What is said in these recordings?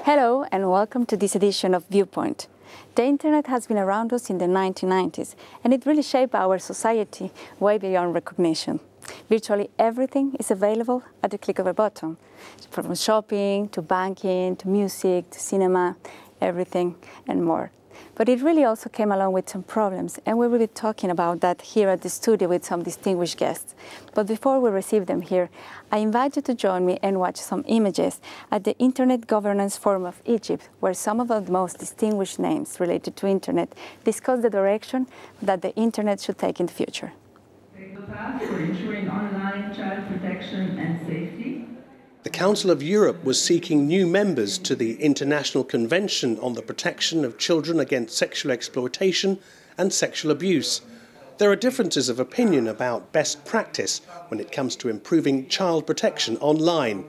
Hello and welcome to this edition of Viewpoint. The internet has been around us in the 1990s and it really shaped our society way beyond recognition. Virtually everything is available at the click of a button, from shopping to banking to music to cinema, everything and more. But it really also came along with some problems, and we will be talking about that here at the studio with some distinguished guests. But before we receive them here, I invite you to join me and watch some images at the Internet Governance Forum of Egypt, where some of the most distinguished names related to Internet discuss the direction that the Internet should take in the future. The path for ensuring online child protection and safety. The Council of Europe was seeking new members to the International Convention on the Protection of Children Against Sexual Exploitation and Sexual Abuse. There are differences of opinion about best practice when it comes to improving child protection online.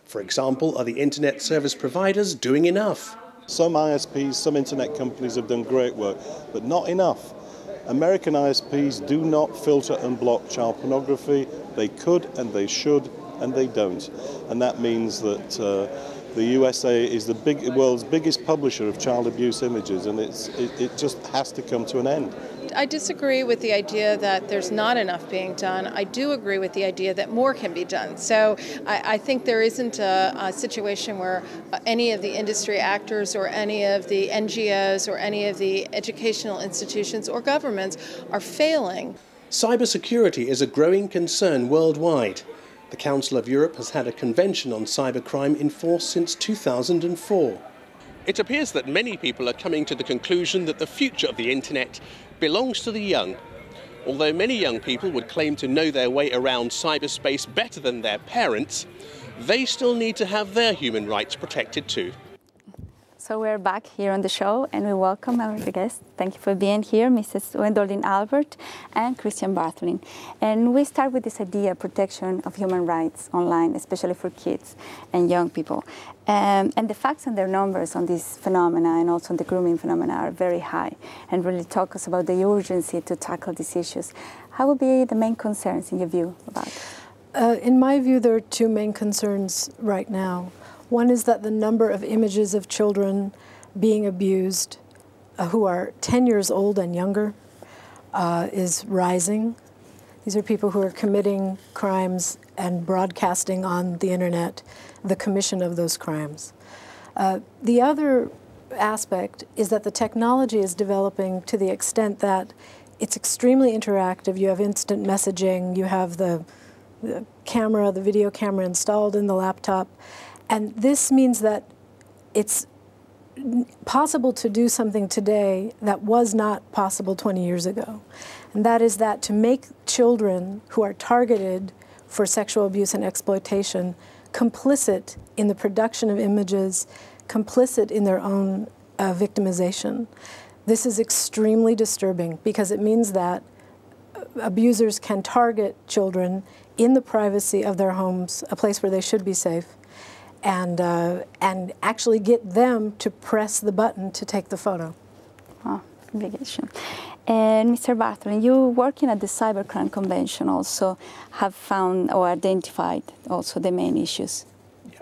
For example, are the internet service providers doing enough? Some ISPs, some internet companies have done great work, but not enough. American ISPs do not filter and block child pornography. They could and they should, and they don't. And that means that the USA is the world's biggest publisher of child abuse images, and it just has to come to an end. I disagree with the idea that there's not enough being done. I do agree with the idea that more can be done. So I think there isn't a situation where any of the industry actors or any of the NGOs or any of the educational institutions or governments are failing. Cybersecurity is a growing concern worldwide. The Council of Europe has had a convention on cybercrime in force since 2004. It appears that many people are coming to the conclusion that the future of the internet belongs to the young. Although many young people would claim to know their way around cyberspace better than their parents, they still need to have their human rights protected too. So we're back here on the show and we welcome our guests. Thank you for being here, Mrs. Gwendolyn Albert and Kristian Bartholin. And we start with this idea of protection of human rights online, especially for kids and young people. And the facts and their numbers on this phenomena and also on the grooming phenomena are very high and really talk us about the urgency to tackle these issues. How would be the main concerns in your view about it? In my view, there are two main concerns right now. One is that the number of images of children being abused who are 10 years old and younger is rising. These are people who are committing crimes and broadcasting on the internet the commission of those crimes. The other aspect is that the technology is developing to the extent that it's extremely interactive. You have instant messaging, you have the camera, the video camera installed in the laptop. And this means that it's possible to do something today that was not possible 20 years ago. And that is that to make children who are targeted for sexual abuse and exploitation complicit in the production of images, complicit in their own victimization. This is extremely disturbing because it means that abusers can target children in the privacy of their homes, a place where they should be safe, and actually get them to press the button to take the photo. Oh, big issue. And Mr. Bartholin, you working at the Cybercrime Convention also have found or identified also the main issues. Yeah.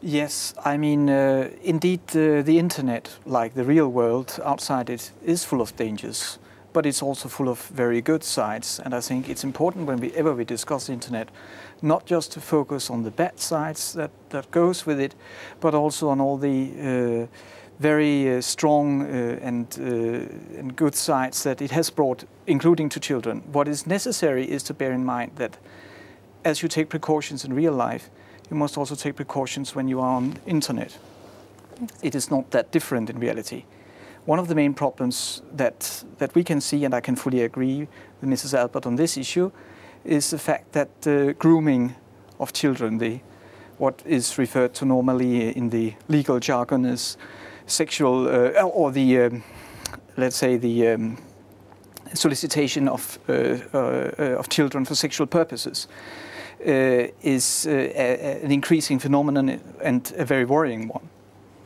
Yes, I mean, indeed the internet, like the real world outside it, is full of dangers, but it's also full of very good sides. And I think it's important whenever we discuss the internet, not just to focus on the bad sides that goes with it, but also on all the very strong and good sides that it has brought, including to children. What is necessary is to bear in mind that as you take precautions in real life, you must also take precautions when you are on the internet. It is not that different in reality. One of the main problems that we can see, and I can fully agree with Mrs. Albert on this issue, is the fact that grooming of children, what is referred to normally in the legal jargon as sexual, or the, let's say, the solicitation of children for sexual purposes, is an increasing phenomenon and a very worrying one.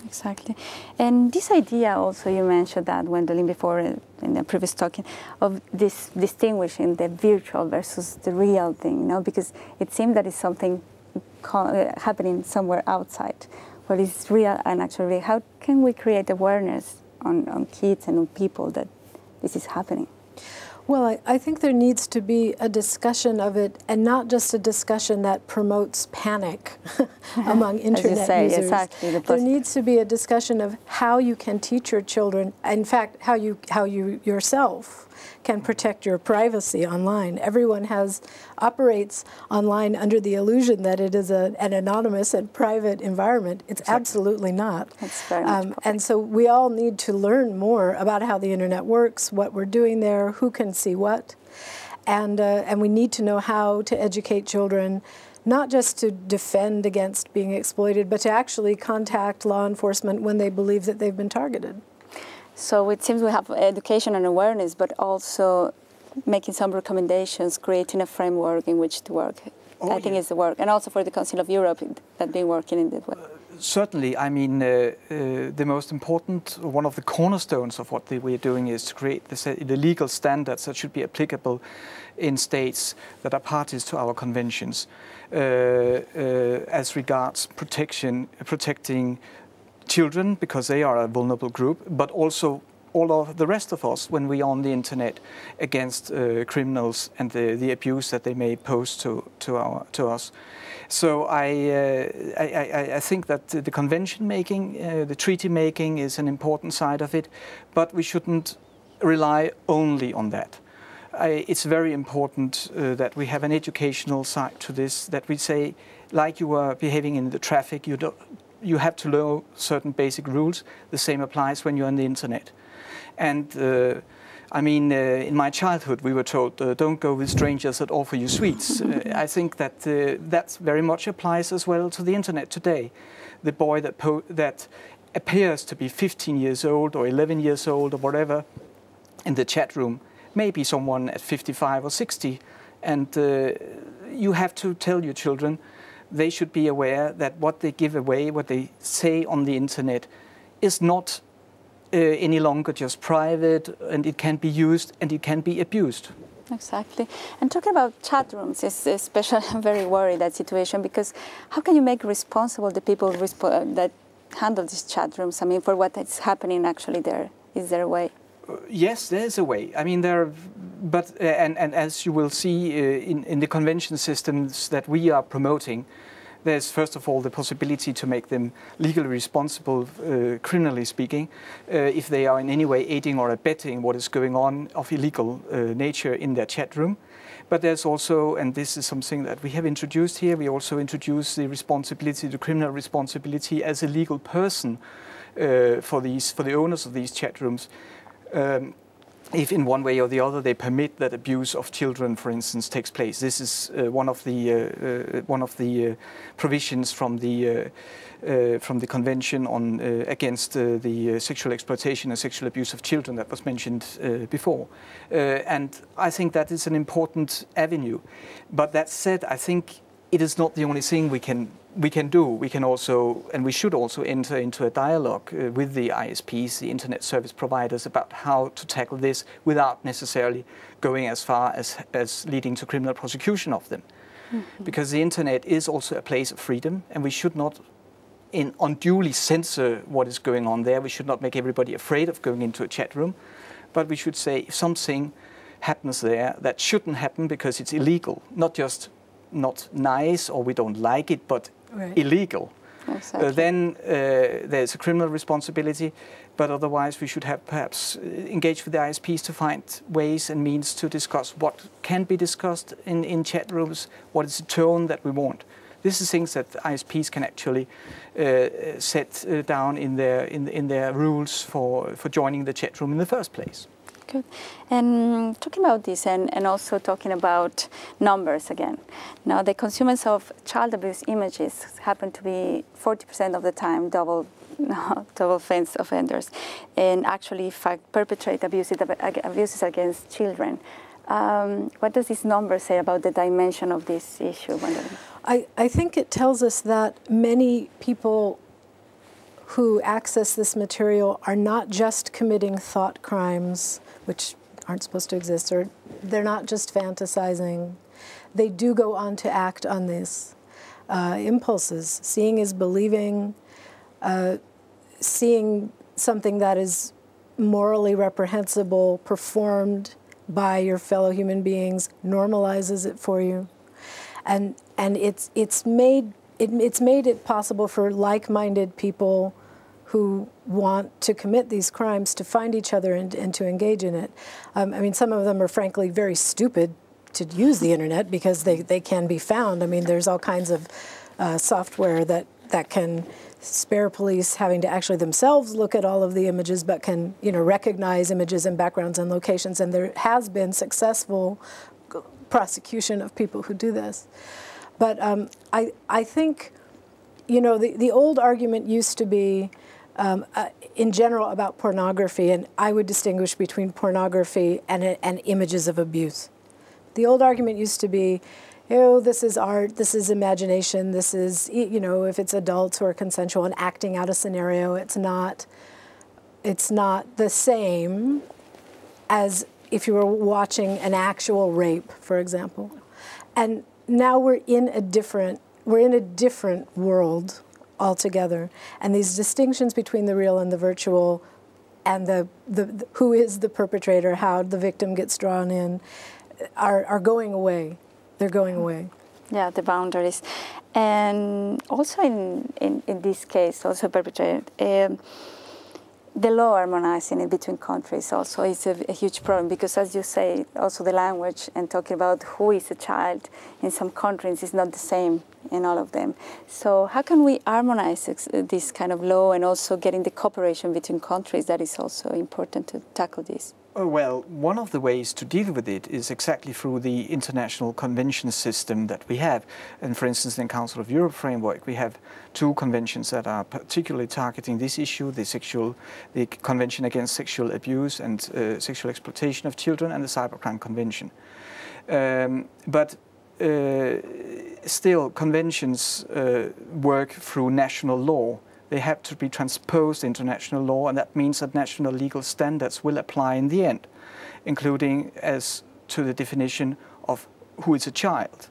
Exactly. And this idea also, you mentioned that, Gwendolyn, before in the previous talking, of this distinguishing the virtual versus the real thing, you know, because it seemed that it's something happening somewhere outside. what is real and actually how can we create awareness on kids and on people that this is happening? Well, I think there needs to be a discussion of it, and not just a discussion that promotes panic among internet users. Exactly, there needs to be a discussion of how you can teach your children, in fact, how you yourself can protect your privacy online. Everyone operates online under the illusion that it is an anonymous and private environment. It's absolutely not. That's very much and so we all need to learn more about how the internet works, what we're doing there, who can see what, and we need to know how to educate children, not just to defend against being exploited, but to actually contact law enforcement when they believe that they've been targeted. So it seems we have education and awareness, but also making some recommendations, creating a framework in which to work. I think is the work, and also for the Council of Europe that been working in this way. Certainly, I mean, the most important, one of the cornerstones of what we're doing is to create the legal standards that should be applicable in states that are parties to our conventions as regards protecting children, because they are a vulnerable group, but also all of the rest of us when we are on the internet against criminals and the abuse that they may pose to us. So I think that the convention making, the treaty making is an important side of it, but we shouldn't rely only on that. It's very important that we have an educational side to this, that we say, like you are behaving in the traffic, you have to know certain basic rules. The same applies when you're on the internet. And I mean, in my childhood, we were told, don't go with strangers that offer you sweets. I think that that very much applies as well to the internet today. The boy that appears to be 15 years old or 11 years old or whatever in the chat room may be someone at 55 or 60. And you have to tell your children they should be aware that what they give away, what they say on the internet, is not any longer just private, and it can be used and it can be abused. Exactly. And talking about chat rooms, is especially I'm very worried that situation, because how can you make responsible the people that handle these chat rooms? I mean, for what is happening actually there? Is there a way? Yes, there is a way. I mean, and as you will see in the convention systems that we are promoting, there's first of all the possibility to make them legally responsible, criminally speaking, if they are in any way aiding or abetting what is going on of illegal nature in their chat room. But there's also, and this is something that we have introduced here, we also introduce the responsibility, the criminal responsibility as a legal person for the owners of these chat rooms. If in one way or the other they permit that abuse of children, for instance, takes place. This is one of the provisions from the Convention on against the sexual exploitation and sexual abuse of children that was mentioned before. And I think that is an important avenue. But that said, I think it is not the only thing we can do. We can also, and we should also, enter into a dialogue with the ISPs, the internet service providers, about how to tackle this without necessarily going as far as leading to criminal prosecution of them. Mm-hmm. Because the internet is also a place of freedom, and we should not unduly censor what is going on there. We should not make everybody afraid of going into a chat room, but we should say if something happens there that shouldn't happen because it's illegal, not just not nice or we don't like it, but illegal. Exactly. Then there's a criminal responsibility, but otherwise we should have perhaps engaged with the ISPs to find ways and means to discuss what can be discussed in chat rooms, what is the tone that we want. This is things that ISPs can actually set down in their rules for joining the chat room in the first place. Good. And talking about this and also talking about numbers again. Now, the consumers of child abuse images happen to be 40% of the time double offenders, and actually, in fact, perpetrate abuses against children. What does this number say about the dimension of this issue? I think it tells us that many people who access this material are not just committing thought crimes, which aren't supposed to exist, or they're not just fantasizing. They do go on to act on these impulses. Seeing is believing. seeing something that is morally reprehensible performed by your fellow human beings normalizes it for you, and it's made it possible for like-minded people who want to commit these crimes to find each other and to engage in it. I mean, some of them are frankly very stupid to use the internet because they can be found. I mean, there's all kinds of software that can spare police having to actually themselves look at all of the images, but can, you know, recognize images and backgrounds and locations. And there has been successful prosecution of people who do this. But I think, you know, the old argument used to be, in general, about pornography, and I would distinguish between pornography and images of abuse. The old argument used to be, oh, this is art, this is imagination, this is, you know, if it's adults who are consensual and acting out a scenario, it's not the same as if you were watching an actual rape, for example. And now we're in a different world altogether. And these distinctions between the real and the virtual, and the who is the perpetrator, how the victim gets drawn in, are going away. They're going away. Yeah, the boundaries. And also in this case, also perpetrated, the law harmonizing it between countries also is a huge problem, because as you say, also the language and talking about who is a child in some countries is not the same in all of them. So how can we harmonize this kind of law and also getting the cooperation between countries? That is also important to tackle this. Oh, well, one of the ways to deal with it is exactly through the international convention system that we have. And for instance, in the Council of Europe framework, we have 2 conventions that are particularly targeting this issue, the Convention Against Sexual Abuse and Sexual Exploitation of Children, and the Cybercrime Convention. But still, conventions work through national law. They have to be transposed into international law, and that means that national legal standards will apply in the end, including as to the definition of who is a child,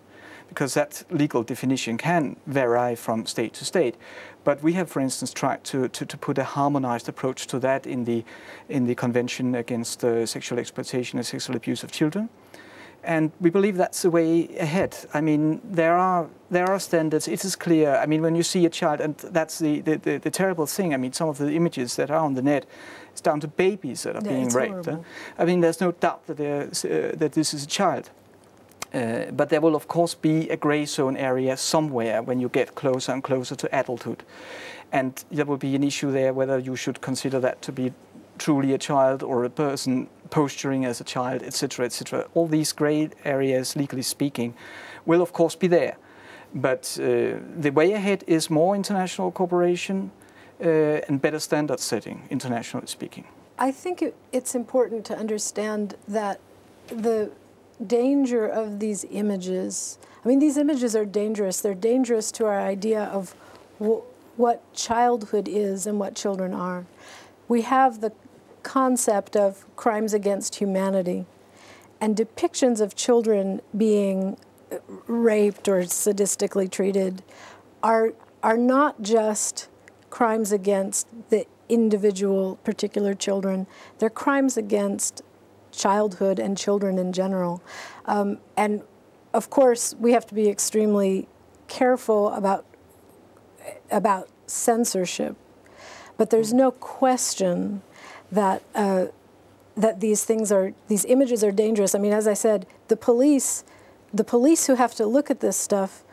because that legal definition can vary from state to state. But we have, for instance, tried to put a harmonized approach to that in the Convention Against Sexual Exploitation and Sexual Abuse of Children. And we believe that's the way ahead. I mean, there are standards. It is clear. I mean, when you see a child, and that's the terrible thing. I mean, some of the images that are on the net, it's down to babies that are being raped. I mean, there's no doubt that that this is a child. But there will, of course, be a grey zone area somewhere when you get closer and closer to adulthood, and there will be an issue there whether you should consider that to be truly a child or a person posturing as a child, etc., etc. All these grey areas, legally speaking, will of course be there. But the way ahead is more international cooperation and better standard setting, internationally speaking. I think it's important to understand that the danger of these images, I mean, these images are dangerous. They're dangerous to our idea of what childhood is and what children are. We have the concept of crimes against humanity, and depictions of children being raped or sadistically treated are not just crimes against the individual particular children. They're crimes against childhood and children in general. And of course, we have to be extremely careful about censorship. But there's no question that these images are dangerous. I mean, as I said, the police who have to look at this stuff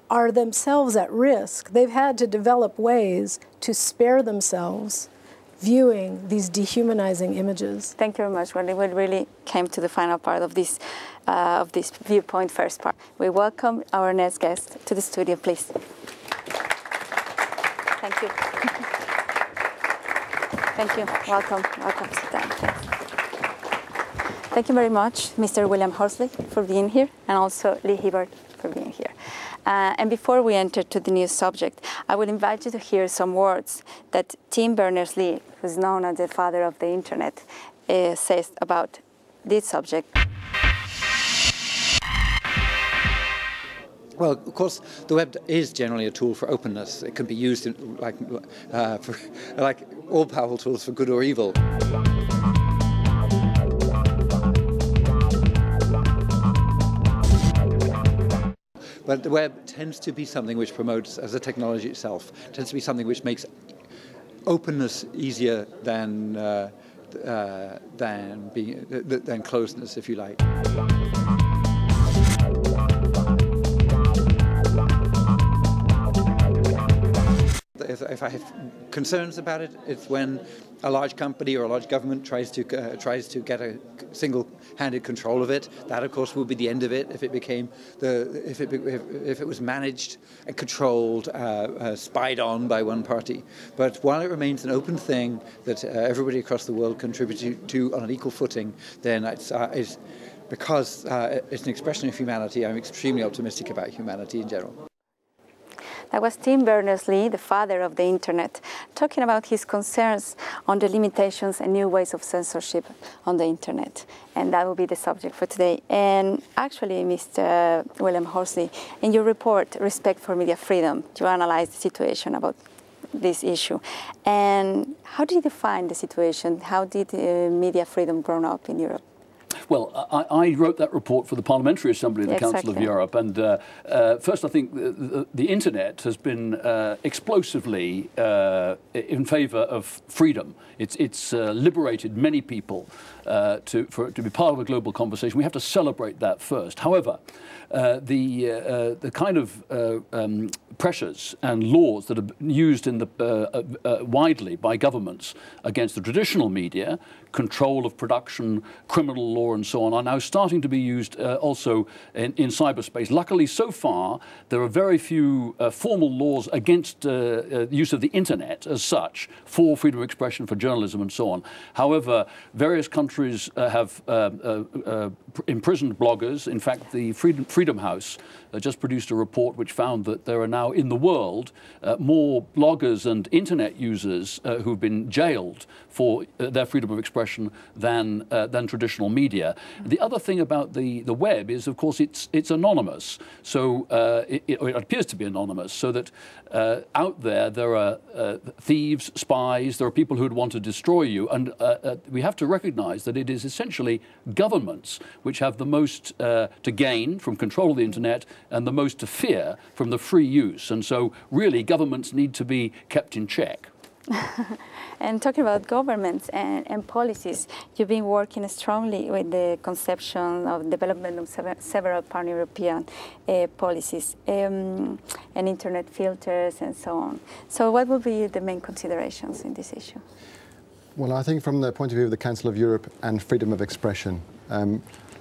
are themselves at risk. They've had to develop ways to spare themselves viewing these dehumanizing images. Thank you very much. Well, we really came to the final part of this Viewpoint first part. We welcome our next guest to the studio, please. Thank you. Thank you. Welcome. Welcome. Sit down. Thank you very much, Mr. William Horsley, for being here, and also Lee Hibbert for being here. And before we enter to the new subject, I would invite you to hear some words that Tim Berners-Lee, who's known as the father of the internet, says about this subject. Well, of course, the web is generally a tool for openness. It can be used in, like all powerful tools, for good or evil. But the web tends to be something which promotes, as a technology itself, tends to be something which makes openness easier than closeness, if you like. If I have concerns about it, it's when a large company or a large government tries to get a single-handed control of it. That, of course, will be the end of it if it became if it was managed and controlled, spied on by one party. But while it remains an open thing that everybody across the world contributes to on an equal footing, then it's because it's an expression of humanity. I'm extremely optimistic about humanity in general. That was Tim Berners-Lee, the father of the Internet, talking about his concerns on the limitations and new ways of censorship on the Internet. And that will be the subject for today. And actually, Mr. William Horsley, in your report, Respect for Media Freedom, you analyze the situation about this issue. And how did you define the situation? How did media freedom grow up in Europe? Well, I wrote that report for the Parliamentary Assembly of the Council of Europe, and first I think the Internet has been explosively in favour of freedom. It's liberated many people to be part of a global conversation. We have to celebrate that first. However, the kind of pressures and laws that are used in widely by governments against the traditional media, control of production, criminal law and so on, are now starting to be used also in cyberspace. Luckily, so far, there are very few formal laws against use of the Internet as such for freedom of expression, for journalism and so on. However, various countries have imprisoned bloggers. In fact, the Freedom House just produced a report which found that there are now in the world more bloggers and Internet users who've been jailed for their freedom of expression than traditional media. The other thing about the web is, of course, it's anonymous. So it appears to be anonymous, so that out there are thieves, spies, there are people who would want to destroy you, and we have to recognize that it is essentially governments which have the most to gain from control of the Internet and the most to fear from the free use. And so really governments need to be kept in check. And talking about governments and policies, you've been working strongly with the conception of development of several pan-European policies and Internet filters and so on. So what will be the main considerations in this issue? Well, I think from the point of view of the Council of Europe and freedom of expression,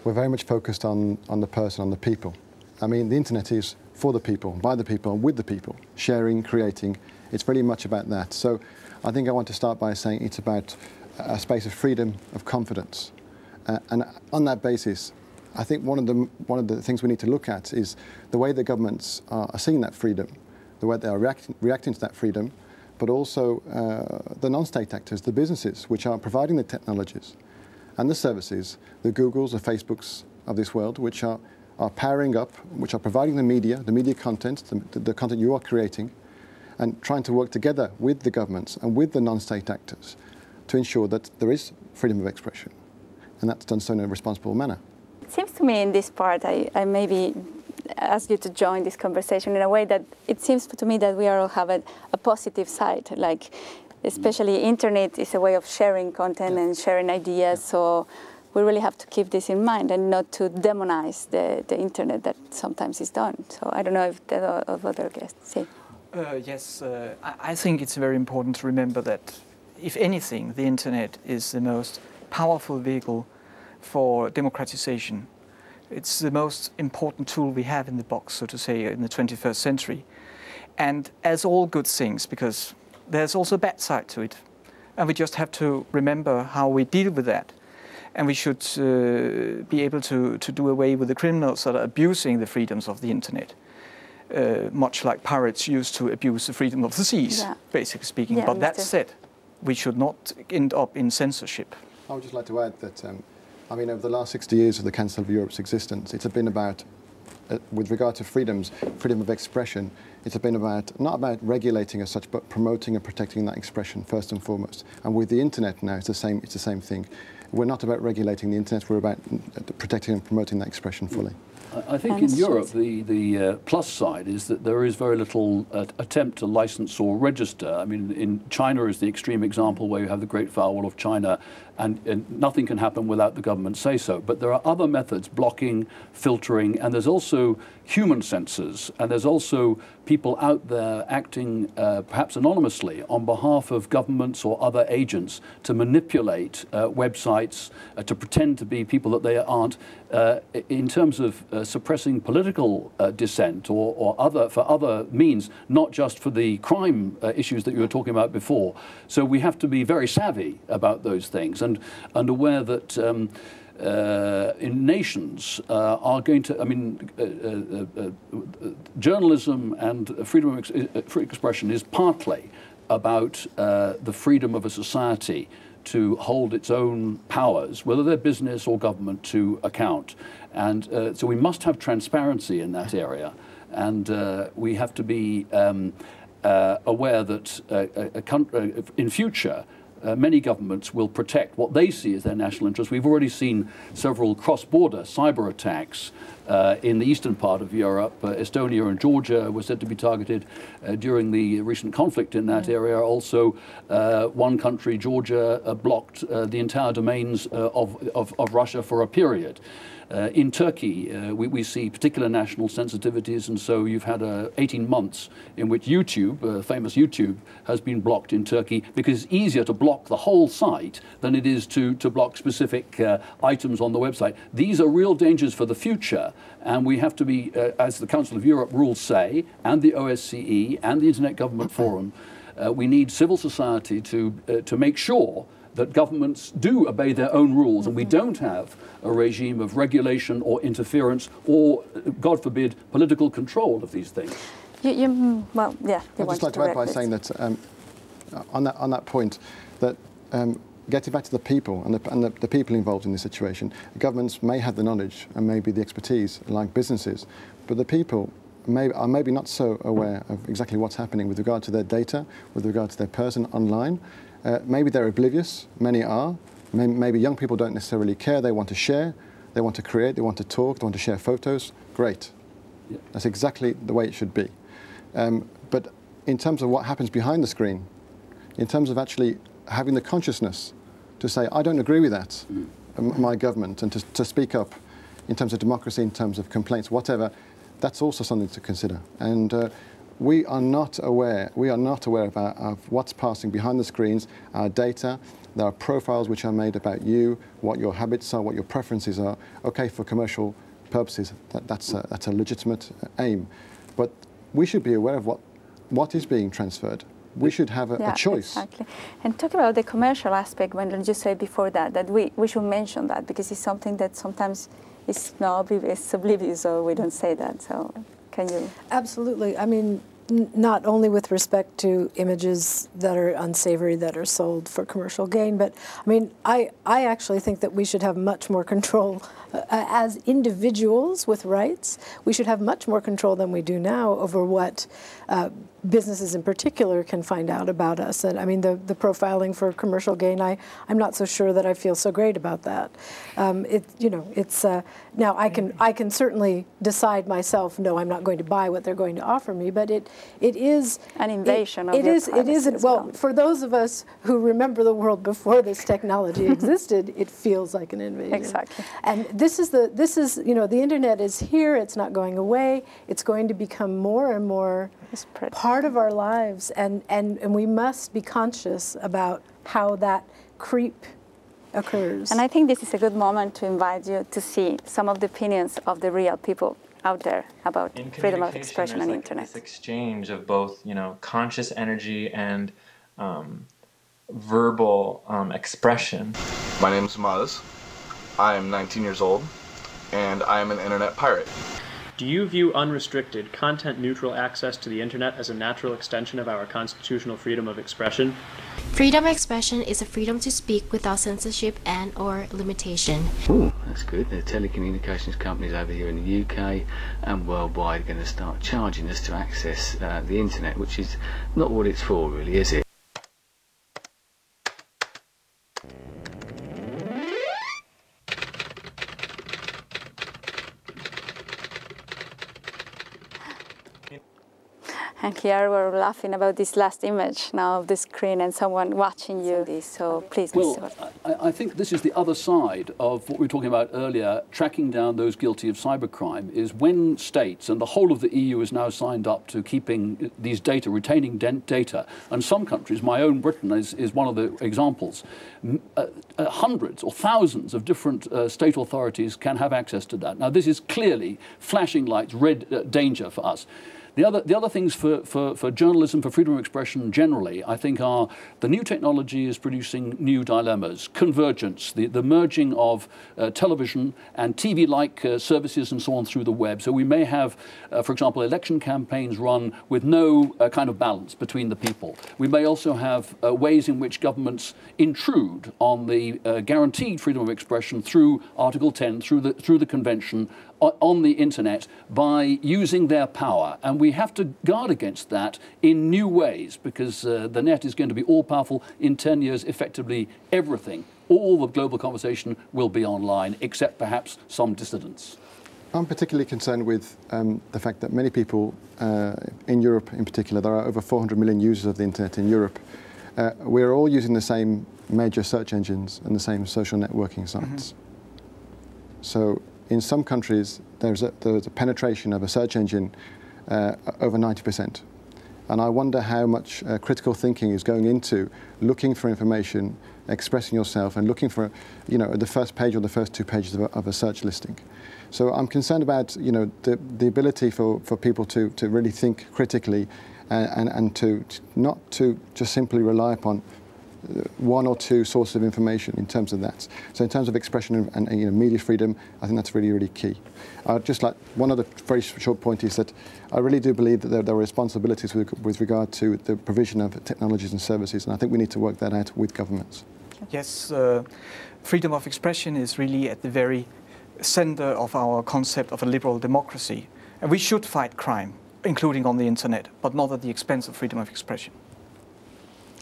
we're very much focused on the person, on the people. I mean, the Internet is for the people, by the people, with the people, sharing, creating. It's very much about that. So I think I want to start by saying it's about a space of freedom, of confidence. And on that basis, I think one of the things we need to look at is the way the governments are seeing that freedom, the way they are reacting to that freedom, but also the non-state actors, the businesses, which are providing the technologies and the services, the Googles, the Facebooks of this world, which are powering up, which are providing the media content, the content you are creating, and trying to work together with the governments and with the non-state actors to ensure that there is freedom of expression, and that's done so in a responsible manner. It seems to me in this part, I maybe ask you to join this conversation in a way that it seems to me that we all have a positive side, like especially Internet is a way of sharing content and sharing ideas, so we really have to keep this in mind and not to demonize the Internet that sometimes is done. So I don't know if the other guests see. Yes, I think it's very important to remember that, if anything, the Internet is the most powerful vehicle for democratization. It's the most important tool we have in the box, so to say, in the 21st century. And as all good things, because there's also a bad side to it, and we just have to remember how we deal with that. And we should be able to do away with the criminals that are abusing the freedoms of the Internet. Much like pirates used to abuse the freedom of the seas, basically speaking. But that said, we should not end up in censorship. I would just like to add that, I mean, over the last 60 years of the Council of Europe's existence, it's been about with regard to freedom of expression, it's been not about regulating as such, but promoting and protecting that expression first and foremost. And with the internet now, it's the same thing. We're not about regulating the internet, we're about protecting and promoting that expression fully. I think in Europe the plus side is that there is very little attempt to license or register. I mean, in China is the extreme example where you have the Great Firewall of China, and nothing can happen without the government say so. But there are other methods, blocking, filtering, and there's also human censors, and there's also people out there acting perhaps anonymously on behalf of governments or other agents to manipulate websites, to pretend to be people that they aren't, in terms of suppressing political dissent or for other means, not just for the crime issues that you were talking about before. So we have to be very savvy about those things and aware that in nations are going to, I mean, journalism and freedom of free expression is partly about the freedom of a society to hold its own powers, whether they're business or government, to account. And so we must have transparency in that area. And we have to be aware that in future, many governments will protect what they see as their national interest. We've already seen several cross-border cyber attacks in the eastern part of Europe. Estonia and Georgia were said to be targeted during the recent conflict in that area. Also, one country, Georgia, blocked the entire domains of Russia for a period. In Turkey, we see particular national sensitivities, and so you've had 18 months in which YouTube, famous YouTube, has been blocked in Turkey because it's easier to block the whole site than it is to block specific items on the website. These are real dangers for the future, and we have to be, as the Council of Europe rules say, and the OSCE, and the Internet Government Forum, we need civil society to make sure that governments do obey their own rules, and we don't have a regime of regulation or interference or, God forbid, political control of these things. Well, yeah. I'd just like to add by saying that on that point, that getting back to the people and the people involved in this situation, governments may have the knowledge and maybe the expertise, like businesses, but the people are maybe not so aware of exactly what's happening with regard to their data, with regard to their person online. Maybe they're oblivious, many are. Maybe young people don't necessarily care, they want to share, they want to create, they want to talk, they want to share photos. Great. Yeah. That's exactly the way it should be. But in terms of what happens behind the screen, in terms of actually having the consciousness to say, I don't agree with that, my government, and to speak up in terms of democracy, in terms of complaints, whatever, that's also something to consider. And we are not aware of what's passing behind the screens, our data. There are profiles which are made about you, what your habits are, what your preferences are. Okay, for commercial purposes, that's a legitimate aim. But we should be aware of what is being transferred. We should have a choice. Exactly. And talking about the commercial aspect, when you said before that we should mention that, because it's something that sometimes is oblivious, so we don't say that. So can you? Absolutely. I mean, not only with respect to images that are unsavory that are sold for commercial gain, but I mean, I actually think that we should have much more control as individuals with rights. We should have much more control than we do now over what businesses in particular can find out about us. And I mean, the profiling for commercial gain, I'm not so sure that I feel so great about that. Now I can certainly decide myself, no, I'm not going to buy what they're going to offer me, but it is an invasion of your privacy as well. For those of us who remember the world before this technology existed, it feels like an invasion. Exactly. And the internet is here, it's not going away, it's going to become more and more part of our lives, and we must be conscious about how that creep occurs. And I think this is a good moment to invite you to see some of the opinions of the real people out there about freedom of expression on the internet. This exchange of both, conscious energy and verbal expression. My name is Maz. I am 19 years old, and I am an internet pirate. Do you view unrestricted, content-neutral access to the internet as a natural extension of our constitutional freedom of expression? Freedom of expression is a freedom to speak without censorship and/or limitation. Ooh, that's good. The telecommunications companies over here in the UK and worldwide are going to start charging us to access the internet, which is not what it's for, really, is it? And here we're laughing about this last image now of the screen and someone watching you. So please, Mr. Well, I think this is the other side of what we were talking about earlier, tracking down those guilty of cybercrime, is when states, and the whole of the EU is now signed up to keeping these data, retaining data, and some countries, my own Britain is one of the examples, hundreds or thousands of different state authorities can have access to that. Now this is clearly flashing lights, red danger for us. The other things for journalism, for freedom of expression generally, I think are the new technology is producing new dilemmas. Convergence, the merging of television and TV-like services and so on through the web. So we may have, for example, election campaigns run with no kind of balance between the people. We may also have ways in which governments intrude on the guaranteed freedom of expression through Article 10, through the convention, on the internet by using their power. And we have to guard against that in new ways, because the net is going to be all-powerful. In 10 years, effectively everything, all the global conversation will be online, except perhaps some dissidents. I'm particularly concerned with the fact that many people in Europe in particular, there are over 400 million users of the internet in Europe. We're all using the same major search engines and the same social networking sites. Mm-hmm. So in some countries, there's a penetration of a search engine over 90%. And I wonder how much critical thinking is going into looking for information, expressing yourself, and looking for, the first page or the first 2 pages of a search listing. So I'm concerned about, the ability for people to really think critically and to not to just simply rely upon one or two sources of information in terms of that. So in terms of expression and media freedom, I think that's really, really key. Just like one other very short point is that I really do believe that there are responsibilities with regard to the provision of technologies and services, and I think we need to work that out with governments. Yes, freedom of expression is really at the very center of our concept of a liberal democracy. And we should fight crime, including on the internet, but not at the expense of freedom of expression.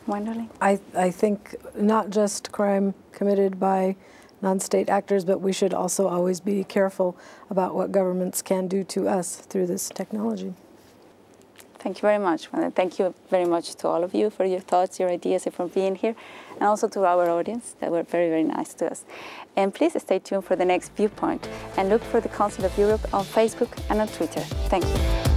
Wonderly. I think not just crime committed by non-state actors, but we should also always be careful about what governments can do to us through this technology. Thank you very much. Thank you very much to all of you for your thoughts, your ideas, and for being here, and also to our audience that were very, very nice to us. And please stay tuned for the next Viewpoint, and look for the Council of Europe on Facebook and on Twitter. Thank you.